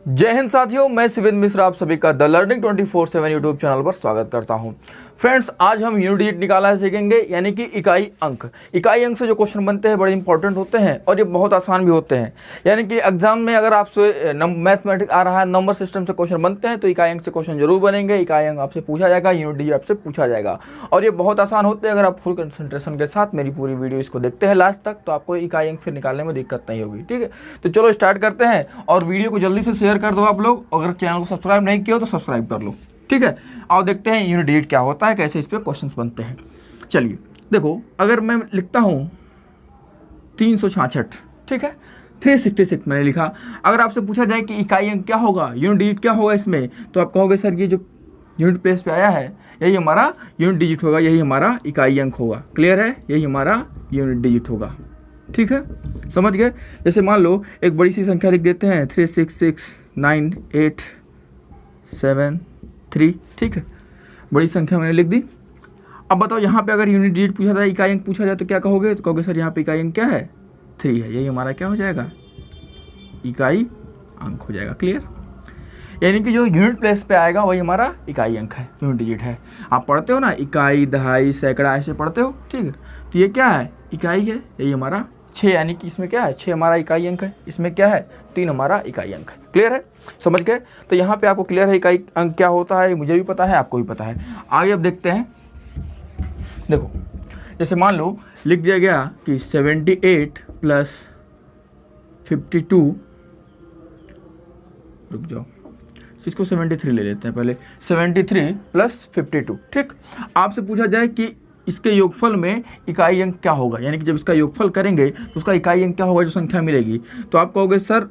जय हिंद साथियों, मैं शिविंद्र मिश्रा आप सभी का द लर्निंग 24/7 यूट्यूब चैनल पर स्वागत करता हूं। फ्रेंड्स, आज हम यूनिट डिजिट निकालना सीखेंगे, यानी कि इकाई अंक। इकाई अंक से जो क्वेश्चन बनते हैं बड़े इंपॉर्टेंट होते हैं और ये बहुत आसान भी होते हैं। यानी कि एग्जाम में अगर आपसे मैथमेटिक्स आ रहा है, नंबर सिस्टम से क्वेश्चन बनते हैं तो इकाई अंक से क्वेश्चन जरूर बनेंगे। इकाई अंक आपसे पूछा जाएगा, यूनिट डिजिट आपसे पूछा जाएगा और ये बहुत आसान होते हैं। अगर आप फुल कंसंट्रेशन के साथ मेरी पूरी वीडियो इसको देखते हैं लास्ट तक तो आपको इकाई अंक फिर निकालने में दिक्कत नहीं होगी। ठीक है, तो चलो स्टार्ट करते हैं और वीडियो को जल्दी से शेयर कर दो आप लोग। अगर चैनल को सब्सक्राइब नहीं किया हो तो सब्सक्राइब कर लो। ठीक है, आओ देखते हैं यूनिट डिजिट क्या होता है, कैसे इस पे क्वेश्चंस बनते हैं। चलिए देखो, अगर मैं लिखता हूं 366, ठीक है, 366 मैंने लिखा। अगर आपसे पूछा जाए कि इकाई अंक क्या होगा, यूनिट डिजिट क्या होगा इसमें, तो आप कहोगे सर ये जो यूनिट प्लेस पे आया है यही हमारा यूनिट डिजिट होगा, यही हमारा इकाई अंक होगा। क्लियर है, यही हमारा यूनिट डिजिट होगा। ठीक है, समझ गए। जैसे मान लो एक बड़ी सी संख्या लिख देते हैं 3669873। ठीक है, बड़ी संख्या मैंने लिख दी। अब बताओ यहाँ पे अगर यूनिट डिजिट पूछा जाए, इकाई अंक पूछा जाए तो क्या कहोगे? तो कहोगे सर यहाँ पे इकाई अंक क्या है? 3 है, यही हमारा क्या हो जाएगा? इकाई अंक हो जाएगा। क्लियर, यानी कि जो यूनिट प्लेस पे आएगा वही हमारा इकाई अंक है, यूनिट डिजिट है। आप पढ़ते हो ना, इकाई, दहाई, सैकड़ा, ऐसे पढ़ते हो। ठीक है, तो ये क्या है? इकाई है, यही हमारा 6, यानी कि इसमें क्या है? 6 हमारा इकाई अंक है। इसमें क्या है? 3 हमारा इकाई अंक है। क्लियर है, समझ गए। तो यहाँ पे आपको क्लियर है इकाई अंक क्या होता है, मुझे भी पता है, आपको भी पता है। आगे अब देखते हैं। देखो, जैसे मान लो लिख दिया गया कि 78 + 52, रुक जाओ, इसको 73 ले लेते हैं पहले। 73 + 52। ठीक, आपसे पूछा जाए कि इसके योगफल में इकाई अंक क्या होगा, यानी कि जब इसका योगफल करेंगे तो उसका इकाई अंक क्या होगा, जो संख्या मिलेगी। तो आप कहोगे सर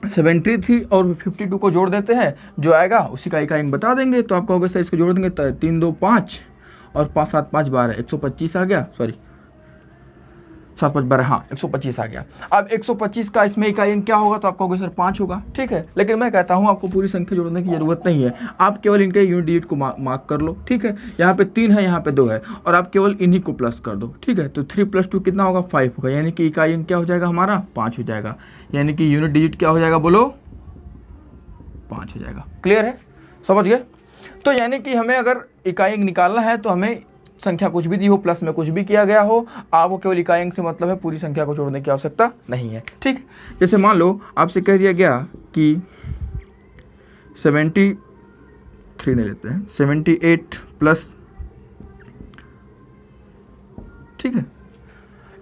73 और 52 को जोड़ देते हैं, जो आएगा उसी का इकाई अंक बता देंगे। तो आप कहोगे सर इसको जोड़ देंगे, 3 2 5 और 5 7 5 12, 125 आ गया। सॉरी, 7 5 12, हाँ 125 आ गया। अब 125 का इसमें इकाई अंक क्या होगा? तो आप कहोगे सर 5 होगा। ठीक है, लेकिन मैं कहता हूँ आपको पूरी संख्या जोड़ने की जरूरत नहीं है, आप केवल इनके यूनिट डिजिट को मार्क कर लो। ठीक है, यहाँ पे 3 है, यहाँ पे 2 है और आप केवल इन्हीं को प्लस कर दो। ठीक है, तो 3 + 2 कितना होगा? 5 होगा, यानी कि इकाई अंक क्या हो जाएगा हमारा? 5 हो जाएगा, यानी कि यूनिट डिजिट क्या हो जाएगा? बोलो, 5 हो जाएगा। क्लियर है, समझ गए। तो यानी कि हमें अगर इकाई अंक निकालना है तो हमें संख्या कुछ भी दी हो, प्लस में कुछ भी किया गया हो, आपको केवल इकाई अंक से मतलब है, पूरी संख्या को जोड़ने की आवश्यकता नहीं है। ठीक, जैसे मान लो आपसे कह दिया गया कि 73 ले लेते हैं, 78 +, ठीक है,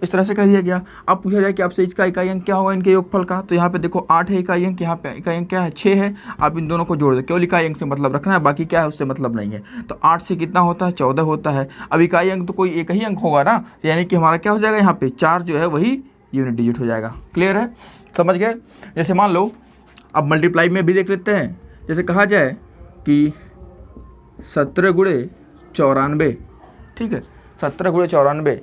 इस तरह से कह दिया गया। अब पूछा जाए कि आपसे इसका इकाई अंक क्या होगा, इनके योगफल का। तो यहाँ पे देखो 8 है इकाई अंक, यहाँ पे इकाई अंक क्या है? 6 है। आप इन दोनों को जोड़ दो, केवल इकाई अंक से मतलब रखना है, बाकी क्या है उससे मतलब नहीं है। तो 8 से कितना होता है? 14 होता है। अब इकाई अंक तो कोई एक ही अंक होगा ना, यानी कि हमारा क्या हो जाएगा? यहाँ पे 4 जो है वही यूनिट डिजिट हो जाएगा। क्लियर है, समझ गए। जैसे मान लो अब मल्टीप्लाई में भी देख लेते हैं। जैसे कहा जाए कि 17 × 94, ठीक है, 17 × 94,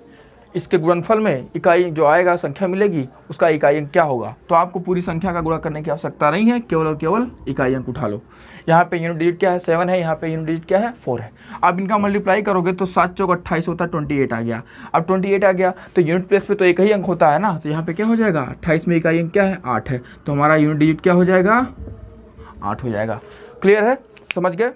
इसके गुणनफल में इकाई जो आएगा, संख्या मिलेगी, उसका इकाई अंक क्या होगा। तो आपको पूरी संख्या का गुणा करने की आवश्यकता नहीं है, केवल और केवल इकाई अंक उठा लो। यहाँ पे यूनिट डिजिट क्या है? 7 है, यहाँ पे यूनिट डिजिट क्या है? 4 है। अब इनका मल्टीप्लाई करोगे तो 7 चौक 28 होता है, 28 आ गया। अब 28 आ गया तो यूनिट प्लेस पे तो एक ही अंक होता है ना, तो यहाँ पे क्या हो जाएगा? 28 में इकाई अंक क्या है? 8 है, तो हमारा यूनिट डिजिट क्या हो जाएगा? 8 हो जाएगा। क्लियर है, समझ गए।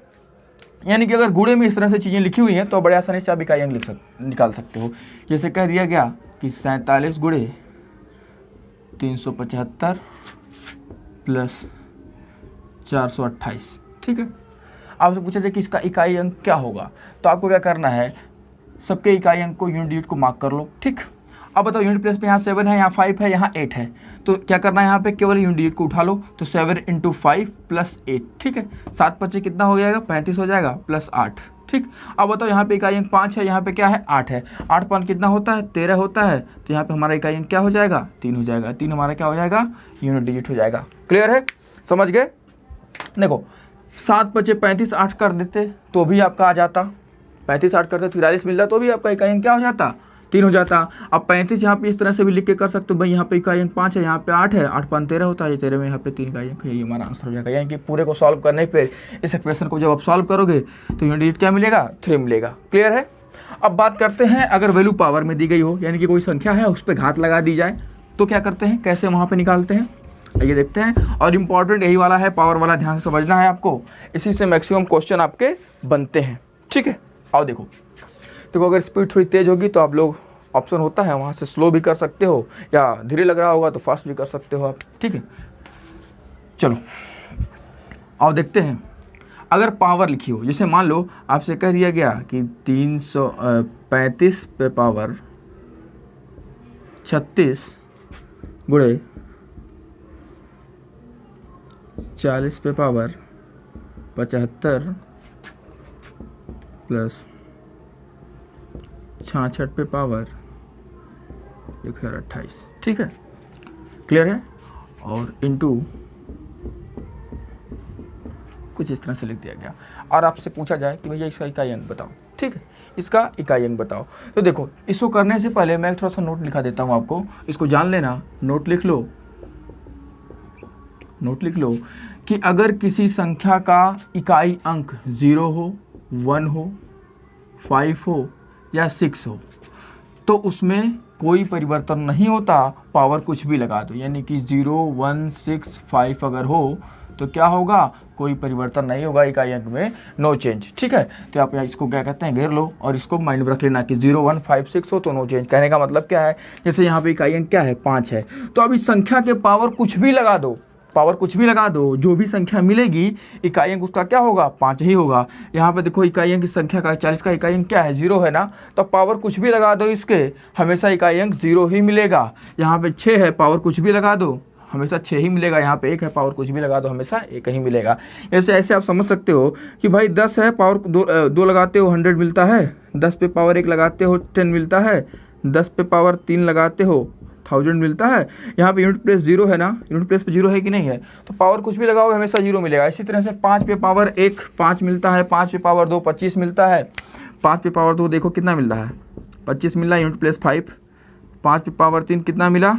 यानी कि अगर गुणे में इस तरह से चीज़ें लिखी हुई हैं तो बड़े आसानी से आप इकाई अंक निकाल सकते हो। जैसे कह दिया गया कि 47 × 375 + 428। ठीक है, आपसे पूछा जाए कि इसका इकाई अंक क्या होगा, तो आपको क्या करना है? सबके इकाई अंक को, यूनिट डिजिट को मार्क कर लो। ठीक, अब बताओ यूनिट प्लेस पे यहाँ 7 है, यहाँ 5 है, यहाँ 8 है, तो क्या करना है? यहाँ पे केवल यूनिट डिजिट को उठा लो। तो 7 × 5 + 8, ठीक है, 7 5 कितना हो जाएगा? 35 हो जाएगा, +8। ठीक, अब बताओ यहाँ पे इकाई अंक 5 है, यहाँ पे क्या है? 8 है, 8 5 कितना होता है? 13 होता है, तो यहाँ पे हमारा इकाई अंक क्या हो जाएगा? 3 हो जाएगा। 3 हमारा क्या हो जाएगा? यूनिट डिजिट हो जाएगा। क्लियर है, समझ गए। देखो 7 5 35, 8 कर देते तो भी आपका आ जाता, 35 8 करते 43 मिलता तो भी आपका इकाई अंक क्या हो जाता? 3 हो जाता। अब 35 यहाँ पे इस तरह से भी लिख के कर सकते हो भाई, यहाँ पे इकाई अंक 5 है, यहाँ पे 8 है, 8 5 13 होता है, ये 13 में यहाँ पे 3 इकाई अंक है, ये हमारा आंसर हो जाएगा। यानी कि पूरे को सॉल्व करने पे इस एक्सप्रेशन को जब आप सॉल्व करोगे तो यूनिट डिजिट क्या मिलेगा? 3 मिलेगा। क्लियर है। अब बात करते हैं, अगर वैल्यू पावर में दी गई हो, यानी कि कोई संख्या है उस पर घात लगा दी जाए, तो क्या करते हैं, कैसे वहाँ पर निकालते हैं। आइए देखते हैं। और इम्पॉर्टेंट यही वाला है, पावर वाला, ध्यान से समझना है आपको, इसी से मैक्सिमम क्वेश्चन आपके बनते हैं। ठीक है, आओ देखो अगर स्पीड थोड़ी तेज़ होगी तो आप लोग ऑप्शन होता है वहाँ से स्लो भी कर सकते हो, या धीरे लग रहा होगा तो फास्ट भी कर सकते हो आप। ठीक है, चलो आओ देखते हैं। अगर पावर लिखी हो, जैसे मान लो आपसे कह दिया गया कि 335 पे पावर 36 गुणे 40 पे पावर 75 प्लस 66 पे पावर 128। ठीक है, क्लियर है। और इनटू कुछ इस तरह से लिख दिया गया, और आपसे पूछा जाए कि भैया इसका इकाई अंक बताओ। ठीक है, इसका इकाई अंक बताओ। तो देखो, इसको करने से पहले मैं थोड़ा सा नोट लिखा देता हूँ आपको, इसको जान लेना। नोट लिख लो कि अगर किसी संख्या का इकाई अंक 0 हो, 1 हो, 5 हो या 6 हो तो उसमें कोई परिवर्तन नहीं होता, पावर कुछ भी लगा दो। यानी कि 0, 1, 6, 5 अगर हो तो क्या होगा, कोई परिवर्तन नहीं होगा इकाई अंक में, नो चेंज। ठीक है, तो आप इसको क्या कहते हैं, घेर लो और इसको माइंड में रख लेना कि 0, 1, 5, 6 हो तो नो चेंज। कहने का मतलब क्या है, जैसे यहाँ पे इकाई अंक क्या है, 5 है, तो अब इस संख्या के पावर कुछ भी लगा दो, जो भी संख्या मिलेगी इकाई अंक उसका क्या होगा, 5 ही होगा। यहाँ पे देखो इकाई अंक की संख्या का 40 का इकाई अंक क्या है, 0 है ना, तो पावर कुछ भी लगा दो इसके, हमेशा इकाई अंक 0 ही मिलेगा। यहाँ पे 6 है, पावर कुछ भी लगा दो हमेशा 6 ही मिलेगा। यहाँ पे 1 है, पावर कुछ भी लगा दो हमेशा 1 ही मिलेगा। ऐसे आप समझ सकते हो कि भाई 10 है, पावर 2 लगाते हो 100 मिलता है, 10 पे पावर 1 लगाते हो 10 मिलता है, 10 पे पावर 3 लगाते हो 1000 मिलता है। यहाँ पे यूनिट प्लेस 0 है ना, यूनिट प्लेस पे 0 है कि नहीं है, तो पावर कुछ भी लगाओगे हमेशा 0 मिलेगा। इसी तरह से 5 पे पावर 1 5 मिलता है, 5 पे पावर 2 25 मिलता है, 5 पे पावर 2 देखो कितना मिल रहा है, 25 मिल रहा है, यूनिट प्लेस 5, 5 पे पावर 3 कितना मिला,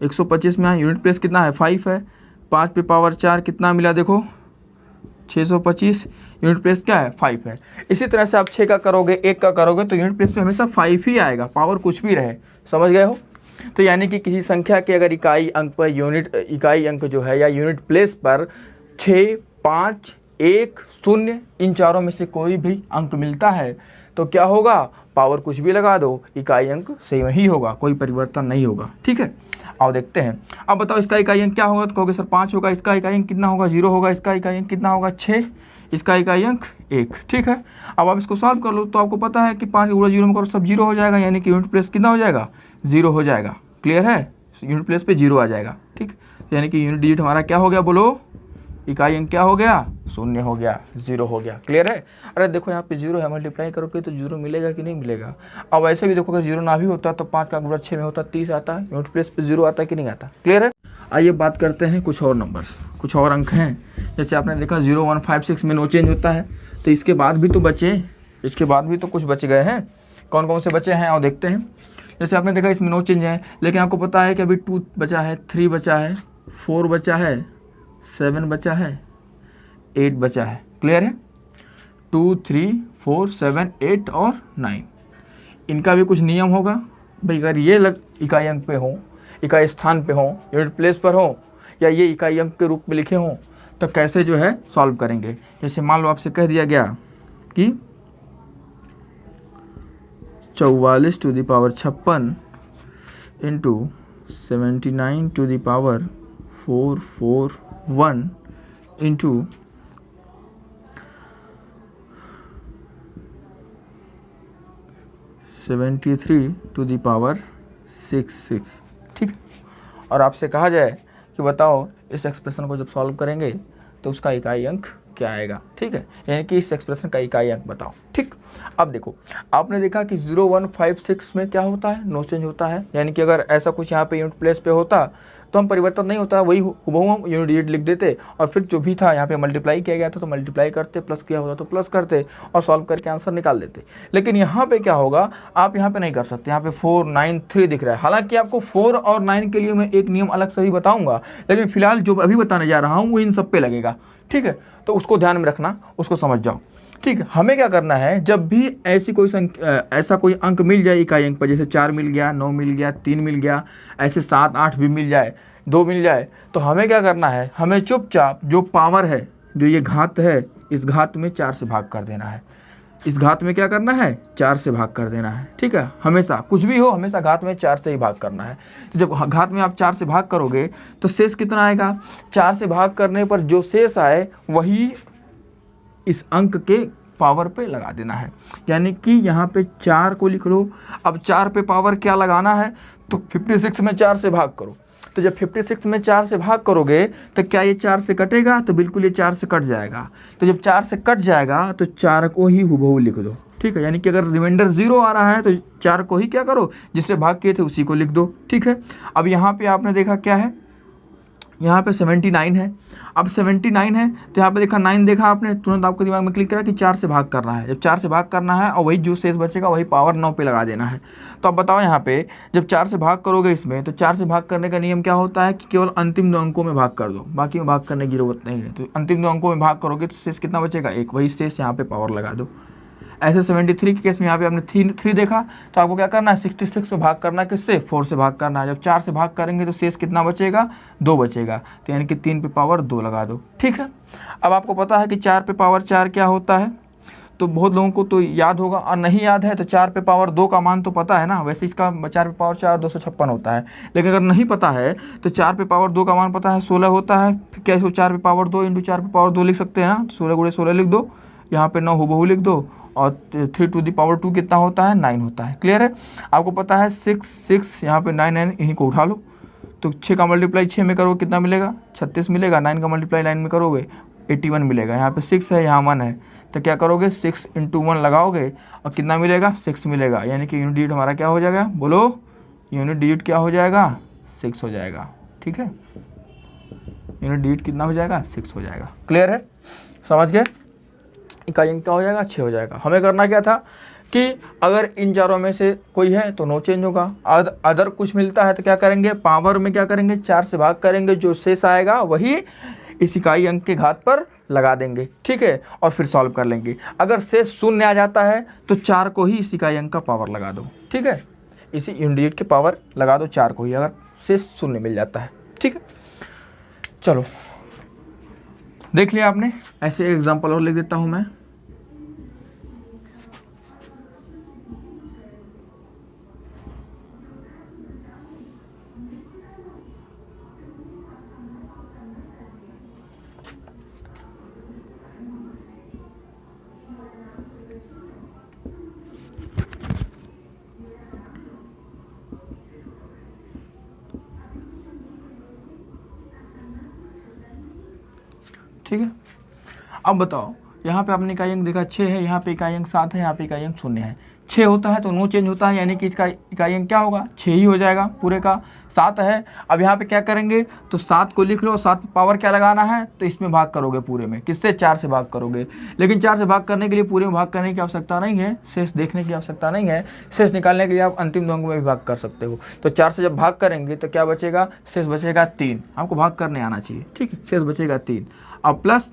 125 में, यूनिट प्लेस कितना है, 5 है, 5 पे पावर 4 कितना मिला, देखो 625, यूनिट प्लेस क्या है, 5 है। इसी तरह से आप 6 का करोगे, 1 का करोगे तो यूनिट प्लेस पे हमेशा 5 ही आएगा, पावर कुछ भी रहे। समझ गए हो। तो यानी कि किसी संख्या के अगर इकाई अंक पर इकाई अंक जो है या यूनिट प्लेस पर 6, 5, 1, 0 इन चारों में से कोई भी अंक मिलता है तो क्या होगा, पावर कुछ भी लगा दो इकाई अंक सेम ही होगा, कोई परिवर्तन नहीं होगा। ठीक है, आओ देखते हैं। अब बताओ इसका इकाई अंक क्या होगा, तो कहोगे सर 5 होगा, इसका इकाई अंक कितना होगा, 0 होगा, इसका इकाई अंक कितना होगा, 6, इसका इकाई अंक 1। ठीक है, अब आप इसको सॉल्व कर लो तो आपको पता है कि 5 गुणा 0 में करो सब 0 हो जाएगा, यानी कि यूनिट प्लेस कितना हो जाएगा, 0 हो जाएगा। क्लियर है, यूनिट प्लेस पे 0 आ जाएगा। ठीक, यानी कि यूनिट डिजिट हमारा क्या हो गया, बोलो, इकाई अंक क्या हो गया, 0 हो गया, 0 हो गया। क्लियर है। अरे देखो यहाँ पे 0 है, मल्टीप्लाई करोगे तो 0 मिलेगा कि नहीं मिलेगा। अब ऐसे भी देखो अगर 0 ना भी होता तो 5 का गुणा 6 में होता 30 आता है, यूनिट प्लेस पे 0 आता है कि नहीं आता। क्लियर है। आइए बात करते हैं कुछ और नंबर्स, कुछ और अंक हैं। जैसे आपने देखा 0, 1, 5, 6 में नो चेंज होता है, तो इसके बाद भी तो बचे, इसके बाद भी तो कुछ बच गए हैं। कौन कौन से बचे हैं और देखते हैं। जैसे आपने देखा इसमें नो चेंज है, लेकिन आपको पता है कि अभी 2 बचा है, 3 बचा है, 4 बचा है, 7 बचा है, 8 बचा है। क्लियर है। 2, 3, 4, 7, 8 और 9 इनका भी कुछ नियम होगा भाई। अगर ये इकाई अंक पे हो, इकाई स्थान पे हो, यूनिट प्लेस पर हो, या ये इकाई अंक के रूप में लिखे हों तो कैसे जो है सॉल्व करेंगे। जैसे मान लो आपसे कह दिया गया कि 44 to the power 56 into 79 to the power 441 into 73 to the power 66। ठीक है, और आपसे कहा जाए कि बताओ इस एक्सप्रेशन को जब सॉल्व करेंगे तो उसका इकाई अंक क्या आएगा। ठीक है, यानी कि इस एक्सप्रेशन का इकाई अंक बताओ। ठीक, अब देखो आपने देखा कि 0, 1, 5, 6 में क्या होता है, नो चेंज होता है। यानी कि अगर ऐसा कुछ यहाँ पे यूनिट प्लेस पे होता तो हम परिवर्तन नहीं होता, वही हुबहू हम यूनिट डिजिट लिख देते और फिर जो भी था यहाँ पे मल्टीप्लाई किया गया था तो मल्टीप्लाई करते, प्लस किया होता तो प्लस करते और सॉल्व करके आंसर निकाल देते। लेकिन यहाँ पे क्या होगा, आप यहाँ पे नहीं कर सकते। यहाँ पे 4, 9, 3 दिख रहा है। हालांकि आपको 4 और 9 के लिए मैं एक नियम अलग से भी बताऊंगा, लेकिन फिलहाल जो अभी बताने जा रहा हूँ वो इन सब पे लगेगा। ठीक है, तो उसको ध्यान में रखना, उसको समझ जाओ। ठीक है, हमें क्या करना है, जब भी ऐसी कोई ऐसा कोई अंक मिल जाए इकाई अंक पर, जैसे 4 मिल गया, 9 मिल गया, 3 मिल गया, ऐसे 7 8 भी मिल जाए, 2 मिल जाए, तो हमें क्या करना है, हमें चुपचाप जो पावर है, जो ये घात है, इस घात में 4 से भाग कर देना है। इस घात में क्या करना है, 4 से भाग कर देना है। ठीक है, हमेशा कुछ भी हो, हमेशा घात में 4 से ही भाग करना है। तो जब घात में आप 4 से भाग करोगे तो शेष कितना आएगा, 4 से भाग करने पर जो शेष आए वही इस अंक के पावर पे लगा देना है। यानी कि यहाँ पे 4 को लिख लो। अब 4 पे पावर क्या लगाना है, तो 56 में 4 से भाग करो। तो जब 56 में 4 से भाग करोगे तो क्या ये 4 से कटेगा, तो बिल्कुल ये 4 से कट जाएगा। तो जब 4 से कट जाएगा तो 4 को ही हुबहू लिख दो। ठीक है, यानी कि अगर रिमाइंडर 0 आ रहा है तो 4 को ही क्या करो, जिससे भाग किए थे उसी को लिख दो। ठीक है, अब यहाँ पे आपने देखा क्या है, यहाँ पे 79 है। अब 79 है तो यहाँ पे देखा 9 देखा आपने, तुरंत आपके दिमाग में क्लिक करा कि 4 से भाग करना है। जब 4 से भाग करना है और वही जो शेष बचेगा वही पावर 9 पे लगा देना है। तो अब बताओ यहाँ पे जब 4 से भाग करोगे इसमें, तो 4 से भाग करने का नियम क्या होता है कि केवल अंतिम 2 अंकों में भाग कर दो, बाकी में भाग करने की जरूरत नहीं है। तो अंतिम 2 अंकों में भाग करोगे तो शेष कितना बचेगा, 1, वही शेष यहाँ पे पावर लगा दो। ऐसे 73 के केस में यहाँ पे आपने 3 देखा, तो आपको क्या करना है, 66 पे भाग करना है, किससे, 4 से भाग करना है। जब 4 से भाग करेंगे तो शेष कितना बचेगा, 2 बचेगा। तो यानी कि 3 पे पावर 2 लगा दो। ठीक है, अब आपको पता है कि 4 पे पावर 4 क्या होता है, तो बहुत लोगों को तो याद होगा, और नहीं याद है तो 4 पे पावर 2 का मान तो पता है ना। वैसे इसका 4 पे पावर 4 256 होता है, लेकिन अगर नहीं पता है तो 4 पे पावर 2 का मान पता है 16 होता है। फिर क्या इसको 4 पे पावर 2 इंटू 4 पे पावर 2 लिख सकते हैं ना, 16 गुणे 16 लिख दो, यहाँ पे 9 हुबहू लिख दो, और 3 टू द पावर 2 कितना होता है, 9 होता है। क्लियर है, आपको पता है 6 यहाँ पे 9 इन्हीं को उठा लो, तो 6 का मल्टीप्लाई 6 में करोगे कितना मिलेगा, 36 मिलेगा। 9 का मल्टीप्लाई 9 में करोगे 81 मिलेगा। यहाँ पे 6 है, यहाँ 1 है, तो क्या करोगे, 6 इंटू 1 लगाओगे और कितना मिलेगा, 6 मिलेगा। यानी कि यूनिट डिजिट हमारा क्या हो जाएगा, बोलो, यूनिट डिजिट क्या हो जाएगा, 6 हो जाएगा। ठीक है, यूनिट डिजिट कितना हो जाएगा, 6 हो जाएगा। क्लियर है, समझ गए, इकाई अंक क्या हो जाएगा, 6 हो जाएगा। हमें करना क्या था कि अगर इन चारों में से कोई है तो नो चेंज होगा, अदर कुछ मिलता है तो क्या करेंगे, पावर में क्या करेंगे, 4 से भाग करेंगे, जो शेष आएगा वही इस इकाई अंक के घात पर लगा देंगे। ठीक है, और फिर सॉल्व कर लेंगे। अगर शेष 0 आ जाता है तो 4 को ही इस इकाई अंक का पावर लगा दो। ठीक है, इसी यूनिट डिजिट के पावर लगा दो 4 को ही, अगर शेष 0 मिल जाता है। ठीक है, चलो देख लिया आपने। ऐसे एग्जाम्पल और लिख देता हूं मैं। ठीक है, अब बताओ, यहाँ पे आपने इकाई अंक देखा 6 है, यहाँ पे इकाई अंक 7 है, यहाँ पे इकाई अंक 0 है। 6 होता है तो नो चेंज होता है, यानी कि इसका इकाई अंक क्या होगा, 6 ही हो जाएगा पूरे का। 7 है, अब यहाँ पे क्या करेंगे, तो 7 को लिख लो, 7 पे पावर क्या लगाना है, तो इसमें भाग करोगे पूरे में, किससे, 4 से भाग करोगे। लेकिन 4 से भाग करने के लिए पूरे में भाग करने की आवश्यकता नहीं है, शेष देखने की आवश्यकता नहीं है। शेष निकालने के लिए आप अंतिम 2 अंक में भी भाग कर सकते हो। तो 4 से जब भाग करेंगे तो क्या बचेगा, शेष बचेगा 3। आपको भाग करने आना चाहिए। ठीक है, शेष बचेगा 3। अब प्लस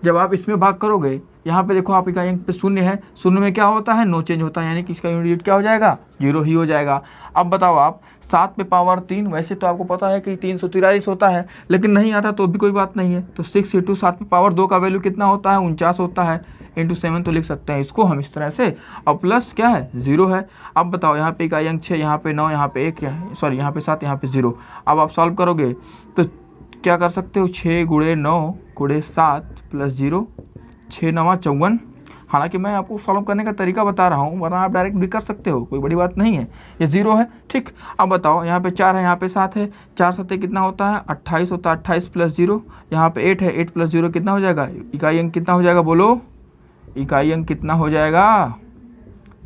जब आप इसमें भाग करोगे, यहाँ पे देखो आप इकाई अंक पे 0 है, 0 में क्या होता है, नो चेंज होता है, यानी कि इसका यूनिट डिजिट क्या हो जाएगा, 0 ही हो जाएगा। अब बताओ आप 7 पे पावर 3, वैसे तो आपको पता है कि 343 होता है, लेकिन नहीं आता तो भी कोई बात नहीं है। तो 6 इंटू 7 पे पावर 2 का वैल्यू कितना होता है, 49 होता है, इंटू 7 तो लिख सकते हैं इसको हम इस तरह से। और प्लस क्या है, 0 है। अब बताओ यहाँ पे इकाई अंक 6, यहाँ पे 9, यहाँ पे 1, सॉरी यहाँ पे 7, यहाँ पे 0। अब आप सॉल्व करोगे तो क्या कर सकते हो, 6 गुणे 9 गुणे 7 प्लस 0, 6 9 54। हालांकि मैं आपको सॉल्व करने का तरीका बता रहा हूँ, वरना आप डायरेक्ट भी कर सकते हो, कोई बड़ी बात नहीं है। ये 0 है। ठीक, अब बताओ यहाँ पे 4 है, यहाँ पे 7 है, 4 7 कितना होता है, 28 होता है, 28 प्लस 0। यहाँ पे 8 है, 8 प्लस 0 कितना हो जाएगा, इकाई अंक कितना हो जाएगा, बोलो, इकाई अंक कितना हो जाएगा,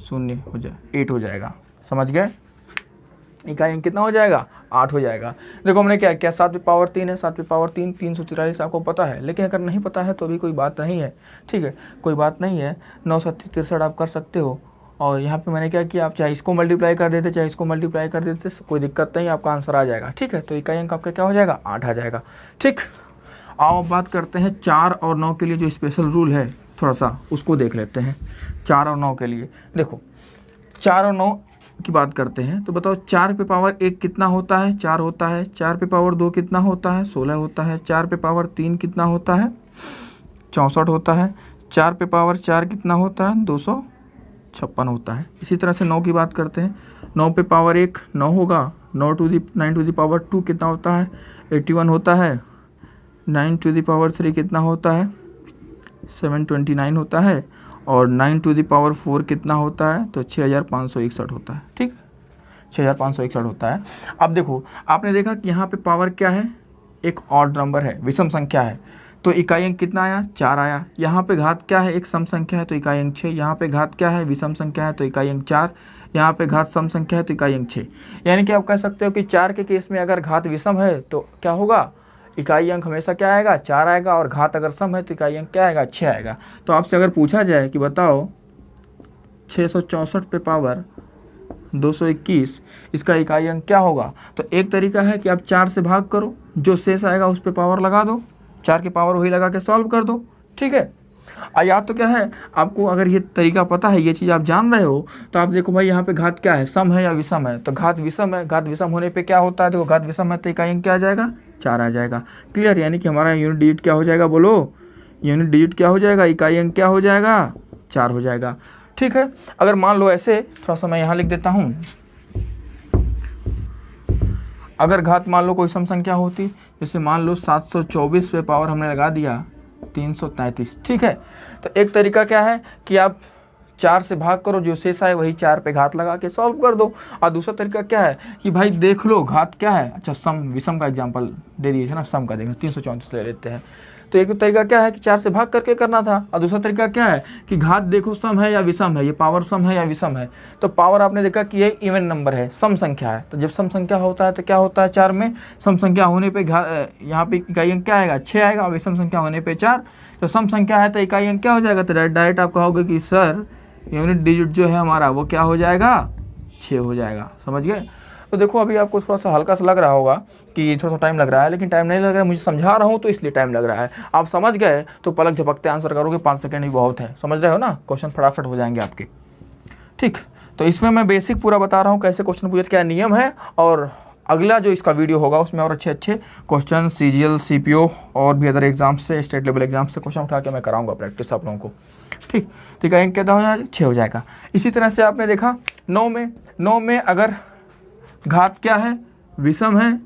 0 हो जाए, 8 हो जाएगा। समझ गए, इकाई अंक कितना हो जाएगा, 8 हो जाएगा। देखो हमने क्या किया, 7 पे पावर 3 है, 7 पे पावर 3 343 आपको पता है, लेकिन अगर नहीं पता है तो भी कोई बात नहीं है। ठीक है, कोई बात नहीं है, 9 7 63 आप कर सकते हो। और यहाँ पे मैंने क्या किया, आप चाहे इसको मल्टीप्लाई कर देते, चाहे इसको मल्टीप्लाई कर देते, कोई दिक्कत नहीं, आपका आंसर आ जाएगा। ठीक है, तो इकाई अंक आपका क्या हो जाएगा, 8 आ जाएगा। ठीक, आओ बात करते हैं 4 और 9 के लिए जो स्पेशल रूल है। थोड़ा सा उसको देख लेते हैं 4 और 9 के लिए। देखो 4 और 9 की बात करते हैं तो बताओ 4 पे पावर 1 कितना होता है, 4 होता है। 4 पे पावर 2 कितना होता है, 16 होता है। 4 पे पावर 3 कितना होता है, 64 होता है। 4 पे पावर 4 कितना होता है, 256 होता है। इसी तरह से 9 की बात करते हैं। 9 पे पावर 1 9 होगा। 9 टू दी पावर 2 कितना होता है, 81 होता है। 9 टू दी पावर 3 कितना होता है, 729 होता है। और 9 टू दी पावर 4 कितना होता है, तो 6561 होता है। ठीक, 6561 होता है। अब देखो आपने देखा कि यहाँ पे पावर क्या है, एक ऑड नंबर है, विषम संख्या है, तो इकाई अंक कितना आया, 4 आया। यहाँ पे घात क्या है, एक सम संख्या है तो इकाई अंक 6। यहाँ पे घात क्या है, विषम संख्या है तो इकाई अंक 4। यहाँ पे घात सम संख्या है तो इकाई अंक 6। यानी कि आप कह सकते हो कि 4 के केस में अगर घात विषम है तो क्या होगा, इकाई अंक हमेशा क्या आएगा, 4 आएगा। और घात अगर सम है तो इकाई अंक क्या आएगा, 6 आएगा। तो आपसे अगर पूछा जाए कि बताओ 664 पे पावर 221 इसका इकाई अंक क्या होगा, तो एक तरीका है कि आप 4 से भाग करो, जो शेष आएगा उस पर पावर लगा दो, 4 की पावर वही लगा के सॉल्व कर दो। ठीक है, या तो क्या है, आपको अगर ये तरीका पता है, ये चीज़ आप जान रहे हो, तो आप देखो भाई यहाँ पे घात क्या है, सम है या विषम है, तो घात विषम है। घात विषम होने पे क्या होता है, देखो घात विषम है तो इकाई अंक क्या आ जाएगा, 4 आ जाएगा। क्लियर, यानी कि हमारा यूनिट डिजिट क्या हो जाएगा, बोलो यूनिट डिजिट क्या हो जाएगा, इकाई अंक क्या हो जाएगा, 4 हो जाएगा। ठीक है, अगर मान लो ऐसे, थोड़ा सा मैं यहाँ लिख देता हूँ, अगर घात मान लो कोई सम संख्या होती, जैसे मान लो 724 पे पावर हमने लगा दिया 333। ठीक है, तो एक तरीका क्या है कि आप 4 से भाग करो, जो शेष आए वही 4 पे घात लगा के सॉल्व कर दो। और दूसरा तरीका क्या है कि भाई देख लो घात क्या है, अच्छा सम विषम का एग्जांपल दे दिए थे ना, सम का देखना 334 ले लेते हैं। तो एक तरीका क्या है कि 4 से भाग करके करना था, और दूसरा तरीका क्या है कि घात देखो सम है या विषम है, ये पावर सम है या विषम है। तो पावर आपने देखा कि ये इवन नंबर है, सम संख्या है, तो जब सम संख्या होता है तो क्या होता है, 4 में सम संख्या होने पे यहाँ पे इकाई अंक क्या आएगा, 6 आएगा। और विषम संख्या होने पे 4, तो सम संख्या है तो इकाई अंक क्या हो जाएगा, तो डायरेक्ट आप कहोगे कि सर यूनिट डिजिट जो है हमारा वो क्या हो जाएगा, 6 हो जाएगा। समझ गए। तो देखो अभी आपको थोड़ा सा हल्का सा लग रहा होगा कि थोड़ा सा टाइम लग रहा है, लेकिन टाइम नहीं लग रहा है, मुझे समझा रहा हूँ तो इसलिए टाइम लग रहा है। आप समझ गए तो पलक झपकते आंसर करोगे, 5 सेकंड ही बहुत है, समझ रहे हो ना, क्वेश्चन फटाफट हो जाएंगे आपके। ठीक, तो इसमें मैं बेसिक पूरा बता रहा हूँ कैसे क्वेश्चन पूछे, क्या नियम है। और अगला जो इसका वीडियो होगा उसमें और अच्छे अच्छे क्वेश्चन CGL CPO और भी अदर एग्जाम से, स्टेट लेवल एग्जाम से क्वेश्चन उठा के मैं कराऊंगा प्रैक्टिस आप लोगों को। ठीक, तो इकाई अंक कितना हो जाएगा, 6 हो जाएगा। इसी तरह से आपने देखा 9 में अगर घात क्या है, विषम है,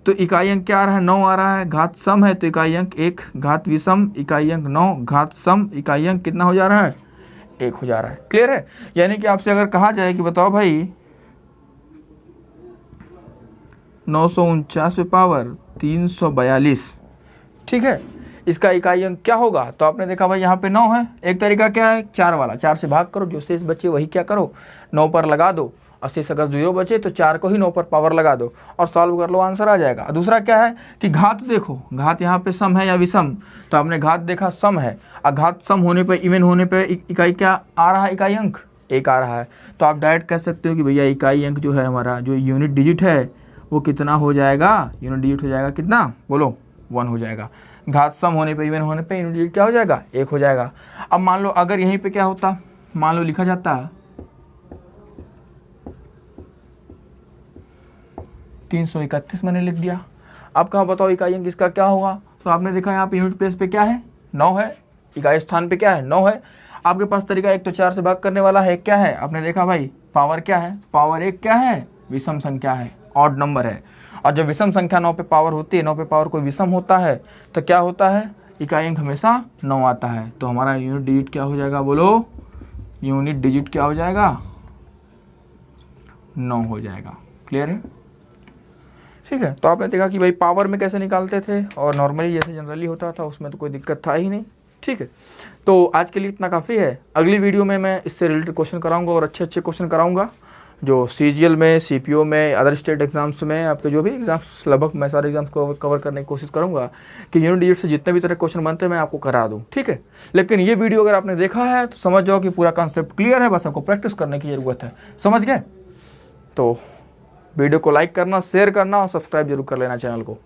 तो इकाई अंक क्या आ रहा है, 9 आ रहा है। घात सम है तो इकाई अंक 1, घात विषम इकाई अंक 9, घात सम इकाई अंक कितना हो जा रहा है, 1 हो जा रहा है। क्लियर है। यानी कि आपसे अगर कहा जाए कि बताओ भाई 949 पे पावर 342, ठीक है, इसका इकाई अंक क्या होगा, तो आपने देखा भाई यहाँ पे 9 है। एक तरीका क्या है, 4 वाला, 4 से भाग करो, जो शेष बचे वही क्या करो, 9 पर लगा दो, और शेष अगर 0 बचे तो 4 को ही 9 पर पावर लगा दो और सॉल्व कर लो, आंसर आ जाएगा। दूसरा क्या है कि घात देखो, घात यहाँ पे सम है या विषम, तो आपने घात देखा सम है, और घात सम होने पे, इवन होने पे इकाई क्या आ रहा है, इकाई अंक 1 आ रहा है। तो आप डायरेक्ट कह सकते हो कि भैया इकाई अंक जो है हमारा, जो यूनिट डिजिट है वो कितना हो जाएगा, यूनिट डिजिट हो जाएगा कितना, बोलो 1 हो जाएगा। घात सम होने पे, इवन होने पे यूनिट डिजिट क्या हो जाएगा, 1 हो जाएगा। अब मान लो अगर यहीं पे क्या होता, मान लो लिखा जाता 331 मैंने लिख दिया। अब कहाँ बताओ इकाई अंक इसका क्या होगा, तो आपने देखा यहाँ पे यूनिट प्लेस पे क्या है, 9 है, इकाई स्थान पे क्या है, 9 है। आपके पास तरीका एक तो 4 से भाग करने वाला है, क्या है, आपने देखा भाई पावर क्या है, पावर 1 क्या है, विषम संख्या है, ऑड नंबर है। और जब विषम संख्या 9 पे पावर होती है, 9 पे पावर कोई विषम होता है तो क्या होता है, इकाई अंक हमेशा 9 आता है। तो हमारा यूनिट डिजिट क्या हो जाएगा, बोलो यूनिट डिजिट क्या हो जाएगा, 9 हो जाएगा। क्लियर है। ठीक है, तो आपने देखा कि भाई पावर में कैसे निकालते थे, और नॉर्मली जैसे जनरली होता था उसमें तो कोई दिक्कत था ही नहीं। ठीक है, तो आज के लिए इतना काफ़ी है। अगली वीडियो में मैं इससे रिलेटेड क्वेश्चन कराऊंगा और अच्छे अच्छे क्वेश्चन कराऊंगा, जो CGL में, CPO में, अदर स्टेट एग्जाम्स में, आपके जो भी एग्जाम्स, लगभग मैं सारे एग्जाम्स को कवर करने की कोशिश करूंगा कि यूनिट डिजिट से जितने भी तरह क्वेश्चन बनते हैं मैं आपको करा दूं। ठीक है, लेकिन ये वीडियो अगर आपने देखा है तो समझ जाओ कि पूरा कॉन्सेप्ट क्लियर है, बस आपको प्रैक्टिस करने की ज़रूरत है। समझ गए। तो वीडियो को लाइक करना, शेयर करना और सब्सक्राइब जरूर कर लेना चैनल को।